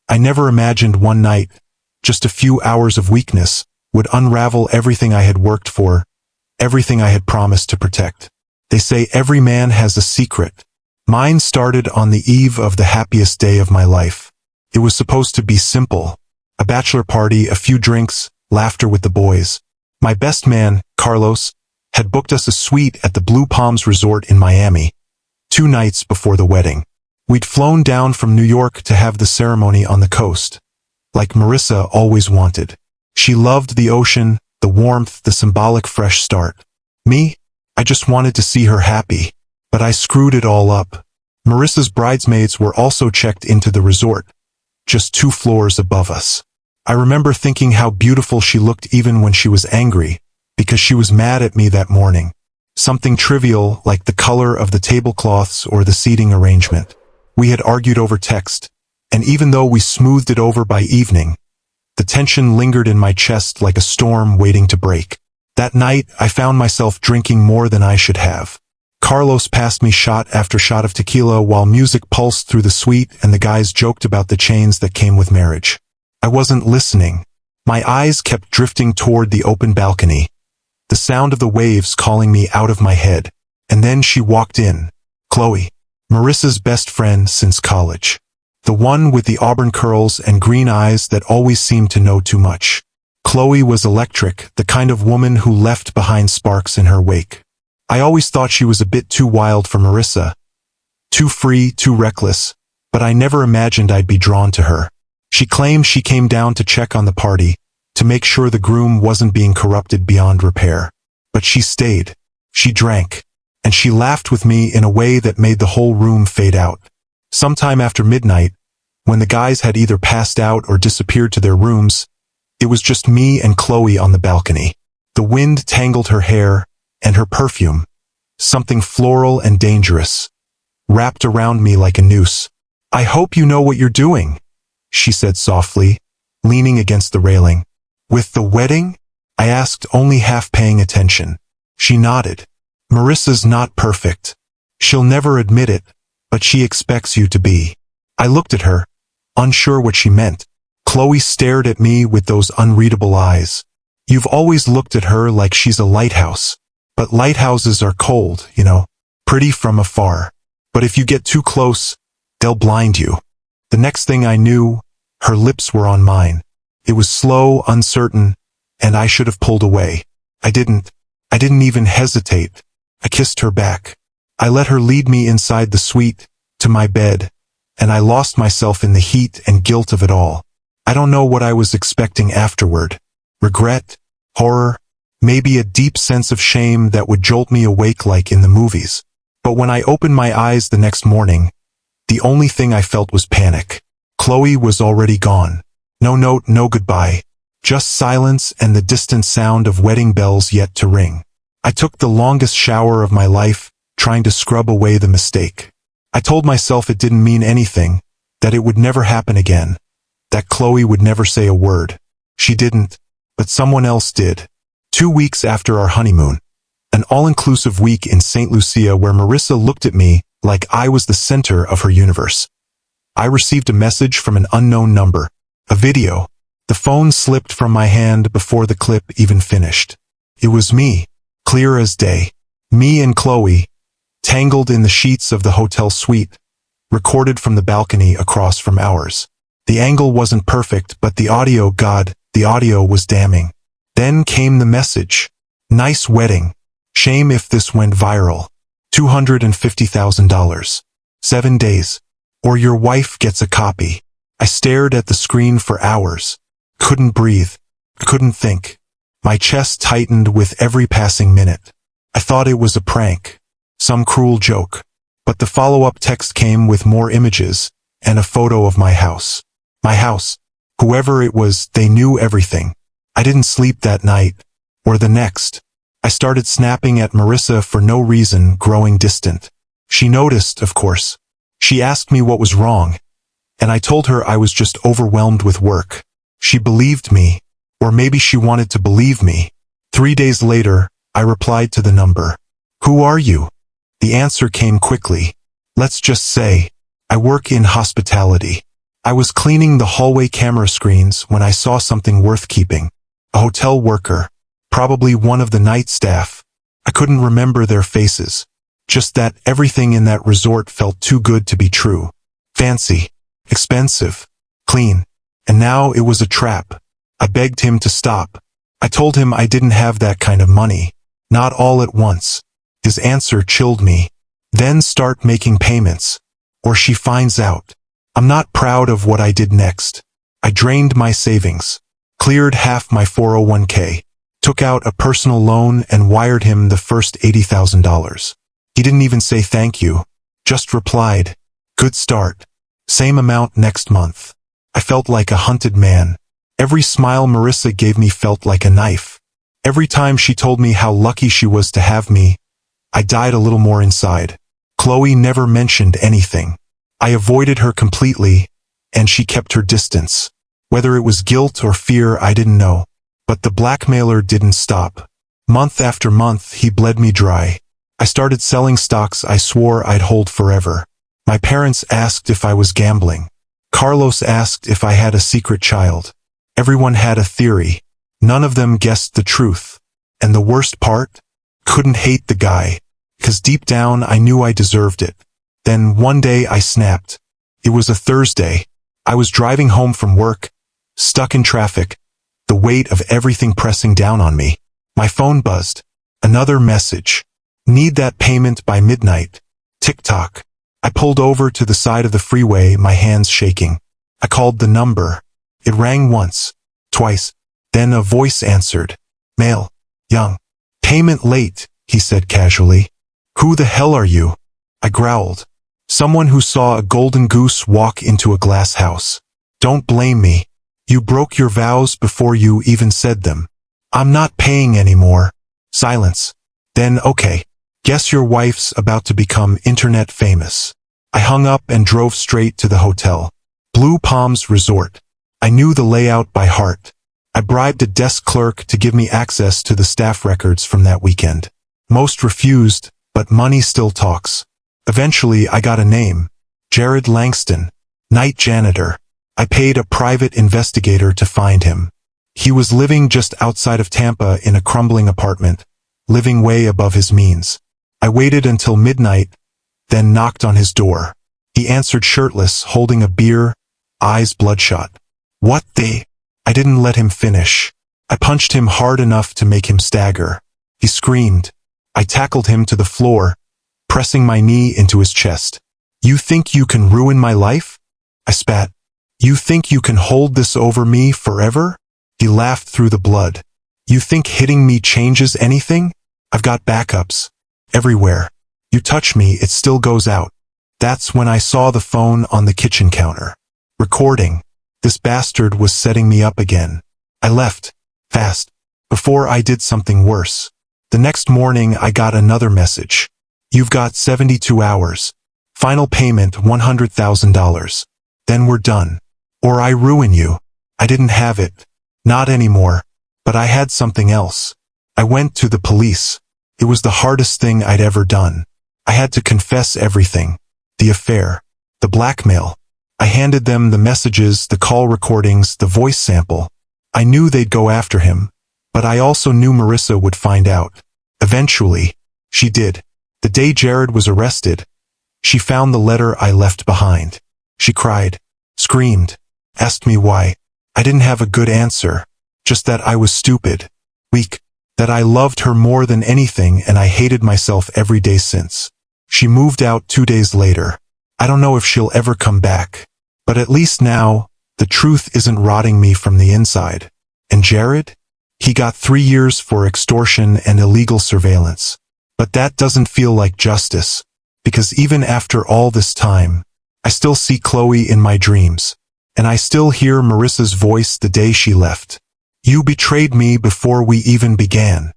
I never imagined one night, just a few hours of weakness, would unravel everything I had worked for, everything I had promised to protect. They say every man has a secret. Mine started on the eve of the happiest day of my life. It was supposed to be simple. A bachelor party, a few drinks, laughter with the boys. My best man, Carlos, had booked us a suite at the Blue Palms Resort in Miami, 2 nights before the wedding. We'd flown down from New York to have the ceremony on the coast, like Marissa always wanted. She loved the ocean, the warmth, the symbolic fresh start. Me? I just wanted to see her happy, but I screwed it all up. Marissa's bridesmaids were also checked into the resort, just 2 floors above us. I remember thinking how beautiful she looked even when she was angry, because she was mad at me that morning. Something trivial like the color of the tablecloths or the seating arrangement. We had argued over text, and even though we smoothed it over by evening, the tension lingered in my chest like a storm waiting to break. That night, I found myself drinking more than I should have. Carlos passed me shot after shot of tequila while music pulsed through the suite and the guys joked about the chains that came with marriage. I wasn't listening. My eyes kept drifting toward the open balcony, the sound of the waves calling me out of my head. And then she walked in. Chloe, Marissa's best friend since college. The one with the auburn curls and green eyes that always seemed to know too much. Chloe was electric, the kind of woman who left behind sparks in her wake. I always thought she was a bit too wild for Marissa. Too free, too reckless, but I never imagined I'd be drawn to her. She claimed she came down to check on the party, to make sure the groom wasn't being corrupted beyond repair. But she stayed. She drank. And she laughed with me in a way that made the whole room fade out. Sometime after midnight, when the guys had either passed out or disappeared to their rooms, it was just me and Chloe on the balcony. The wind tangled her hair, and her perfume, something floral and dangerous, wrapped around me like a noose. "I hope you know what you're doing," she said softly, leaning against the railing. "With the wedding?" I asked, only half paying attention. She nodded. "Marissa's not perfect. She'll never admit it, but she expects you to be." I looked at her, unsure what she meant. Chloe stared at me with those unreadable eyes. "You've always looked at her like she's a lighthouse. But lighthouses are cold, you know, pretty from afar. But if you get too close, they'll blind you." The next thing I knew, her lips were on mine. It was slow, uncertain, and I should have pulled away. I didn't even hesitate. I kissed her back. I let her lead me inside the suite, to my bed, and I lost myself in the heat and guilt of it all. I don't know what I was expecting afterward. Regret? Horror? Maybe a deep sense of shame that would jolt me awake like in the movies. But when I opened my eyes the next morning, the only thing I felt was panic. Chloe was already gone. No note, no goodbye. Just silence and the distant sound of wedding bells yet to ring. I took the longest shower of my life, trying to scrub away the mistake. I told myself it didn't mean anything, that it would never happen again, that Chloe would never say a word. She didn't, but someone else did. 2 weeks after our honeymoon, an all-inclusive week in St. Lucia where Marissa looked at me like I was the center of her universe. I received a message from an unknown number, a video. The phone slipped from my hand before the clip even finished. It was me, clear as day. Me and Chloe, tangled in the sheets of the hotel suite, recorded from the balcony across from ours. The angle wasn't perfect, but the audio, God, the audio was damning. Then came the message. "Nice wedding. Shame if this went viral. $250,000. 7 days. Or your wife gets a copy." I stared at the screen for hours. Couldn't breathe. Couldn't think. My chest tightened with every passing minute. I thought it was a prank. Some cruel joke. But the follow-up text came with more images, and a photo of my house. My house. Whoever it was, they knew everything. I didn't sleep that night, or the next. I started snapping at Marissa for no reason, growing distant. She noticed, of course. She asked me what was wrong, and I told her I was just overwhelmed with work. She believed me, or maybe she wanted to believe me. 3 days later, I replied to the number. "Who are you?" The answer came quickly. "Let's just say, I work in hospitality." I was cleaning the hallway camera screens when I saw something worth keeping. A hotel worker, probably one of the night staff. I couldn't remember their faces. Just that everything in that resort felt too good to be true. Fancy, expensive, clean. And now it was a trap. I begged him to stop. I told him I didn't have that kind of money. Not all at once. His answer chilled me. Then start making payments. Or she finds out. I'm not proud of what I did next. I drained my savings. Cleared half my 401k. Took out a personal loan and wired him the first $80,000. He didn't even say thank you. Just replied, "Good start. Same amount next month." I felt like a hunted man. Every smile Marissa gave me felt like a knife. Every time she told me how lucky she was to have me, I died a little more inside. Chloe never mentioned anything. I avoided her completely, and she kept her distance. Whether it was guilt or fear, I didn't know. But the blackmailer didn't stop. Month after month, he bled me dry. I started selling stocks I swore I'd hold forever. My parents asked if I was gambling. Carlos asked if I had a secret child. Everyone had a theory. None of them guessed the truth. And the worst part? Couldn't hate the guy. 'Cause deep down I knew I deserved it. Then one day I snapped. It was a Thursday. I was driving home from work, stuck in traffic, the weight of everything pressing down on me. My phone buzzed. Another message. Need that payment by midnight. Tick-tock. I pulled over to the side of the freeway, my hands shaking. I called the number. It rang once, twice. Then a voice answered. Male. Young. Payment late, he said casually. Who the hell are you? I growled. Someone who saw a golden goose walk into a glass house. Don't blame me. You broke your vows before you even said them. I'm not paying anymore. Silence. Then okay. Guess your wife's about to become internet famous. I hung up and drove straight to the hotel. Blue Palms Resort. I knew the layout by heart. I bribed a desk clerk to give me access to the staff records from that weekend. Most refused, but money still talks. Eventually I got a name. Jared Langston. Night janitor. I paid a private investigator to find him. He was living just outside of Tampa in a crumbling apartment, living way above his means. I waited until midnight, then knocked on his door. He answered shirtless, holding a beer, eyes bloodshot. What the? I didn't let him finish. I punched him hard enough to make him stagger. He screamed. I tackled him to the floor, pressing my knee into his chest. You think you can ruin my life? I spat. You think you can hold this over me forever? He laughed through the blood. You think hitting me changes anything? I've got backups. Everywhere. You touch me, it still goes out. That's when I saw the phone on the kitchen counter. Recording. This bastard was setting me up again. I left. Fast. Before I did something worse. The next morning I got another message. You've got 72 hours. Final payment $100,000. Then we're done. Or I ruin you. I didn't have it. Not anymore. But I had something else. I went to the police. It was the hardest thing I'd ever done. I had to confess everything. The affair. The blackmail. I handed them the messages, the call recordings, the voice sample. I knew they'd go after him. But I also knew Marissa would find out. Eventually. She did. The day Jared was arrested, she found the letter I left behind. She cried. Screamed. Asked me why. I didn't have a good answer. Just that I was stupid. Weak. That I loved her more than anything and I hated myself every day since. She moved out 2 days later. I don't know if she'll ever come back. But at least now, the truth isn't rotting me from the inside. And Jared? He got 3 years for extortion and illegal surveillance. But that doesn't feel like justice. Because even after all this time, I still see Chloe in my dreams. And I still hear Marissa's voice the day she left. You betrayed me before we even began.